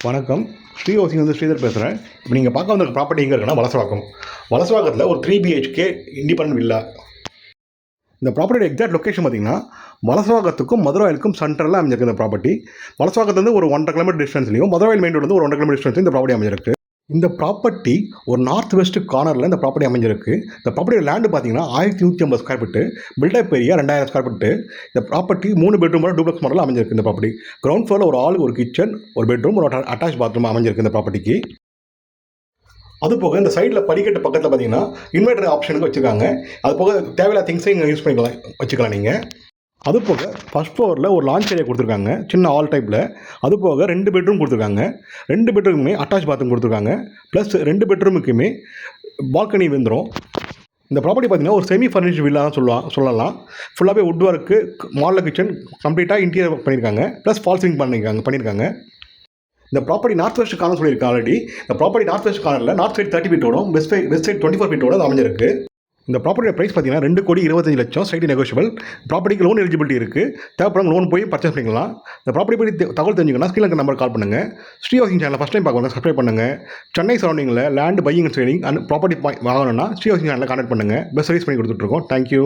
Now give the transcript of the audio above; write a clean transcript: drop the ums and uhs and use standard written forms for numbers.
வணக்கம். ஸ்ரீ ஹவுசிங் வந்து ஸ்ரீதர் பேசுகிறேன். இப்போ நீங்கள் பார்க்க வந்த ப்ராப்பர்ட்டி எங்கே இருக்குன்னா வலசவாக்கத்தில் ஒரு 3 BHK இண்டிபெண்டன்ட் வில்லா. இந்த ப்ராப்பர்ட்டியோட எக்ஸாக்ட் லொக்கேஷன் பார்த்தீங்கன்னா வலசவாக்கத்துக்கும் மதுராயிலுக்கும் சென்டரில் அமைஞ்சிருக்கு. இந்த ப்ராப்பர்ட்டி வலசவாக்கத்துலேருந்து ஒரு 1.5 கிலோமீட்டர் டிஸ்டன்ஸ்லையும் மதுராயில் மெயின் ரோடு ஒரு 1.5 கிலோமீட்டர் டிஸ்டன்ஸ்லையும் இந்த ப்ராப்பர்ட்டி அமைஞ்சிருக்கு. இந்த ப்ராப்பர்ட்டி ஒரு நார்த் வெஸ்ட் கார்னரில் இந்த ப்ராப்பர்ட்டி அமைஞ்சிருக்கு. இந்த ப்ராப்பர்ட்டியோட லேண்டு பார்த்தீங்கன்னா 1150 square feet, build up area 2000 square feet. இந்த ப்ராப்பர்ட்டி 3 பெட்ரூம் டூப்ளெக்ஸ் மாடலில் அமைஞ்சிருக்கு. இந்த ப்ராப்பர்ட்டி கிரவுண்ட் ஃப்ளோரில் ஒரு ஹால், ஒரு கிச்சன், ஒரு பெட்ரூம், ஒரு அட்டாச் பாத்ரூம் அமைஞ்சிருக்கு இந்த ப்ராப்பர்ட்டிக்கு. அது போக இந்த சைடில் படிக்கட்டு பக்கத்தில் பார்த்தீங்கன்னா இன்வெர்டர் ஆப்ஷனுக்கு வச்சுருக்காங்க. அது போக தேவையில்லாத திங்ஸை இங்கே யூஸ் வச்சுக்கலாம் நீங்கள். அது போக ஃபஸ்ட் ஃப்ளோரில் ஒரு லான்ச் ஏரியா கொடுத்துருக்காங்க, சின்ன ஹால் டைப்பில். அது போக 2 பெட்ரூம் கொடுத்துருக்காங்க. 2 பெட்ரூமுமே அட்டாச் பாத்ரூம் கொடுத்துருக்காங்க. ப்ளஸ் 2 பெட்ரூமுக்குமே பால்கனி வந்துடும். இந்த ப்ராப்பர்ட்டி பார்த்தீங்கன்னா ஒரு செமி ஃபர்னிஷ்டு வில்லா தான் சொல்லலாம். ஃபுல்லாகவே வுட் ஒர்க்கு, மாடல் கிச்சன், கம்ப்ளீட்டாக இன்டீரியர் பண்ணியிருக்காங்க. ப்ளஸ் ஃபால் சீலிங் பண்ணியிருக்காங்க. இந்த ப்ராப்பர்ட்டி நார்த் வெஸ்ட் கார்னர் சொல்லியிருக்காங்க ஆல்ரெடி. இந்த ப்ராப்பர்ட்டி நார்த் வெஸ்ட் கார்னரில் நார்த் சைடு 30 ஃபீட்டோடும் வெஸ்ட் சைடு 24 ஃபீட்டோட அமைஞ்சிருக்கு. இந்த ப்ராப்பர்ட்டியோட ப்ரைஸ் பார்த்தீங்கன்னா 2,25,00,000, ஸ்லைட்லி நெகோஷியபிள். ப்ராப்பர்ட்டிக்கு லோன் எலிஜிபிலிட்டி இருக்குது. தேவைப்படும் லோன் போய் பர்ச்சேஸ் பண்ணிக்கலாம். இந்த ப்ராப்பர்ட்டி பற்றி தகவல் தெரிஞ்சுக்கணும், ஸ்கிரீனில் இருக்க நம்பர் கால் பண்ணுங்கள். Shri housing channel first time பார்க்கணும், சப்ஸ்கிரைப் பண்ணுங்கள். சென்னை சரௌண்டிங்கில் land buying and selling and property வாங்கணும்னா ஸ்ரீ ஹவுசிங் சேனலில் கான்டாக்ட் பண்ணுங்கள். பெஸ்ட் சர்வீஸ் பண்ணி கொடுத்துட்ருக்கோம். தேங்க்யூ.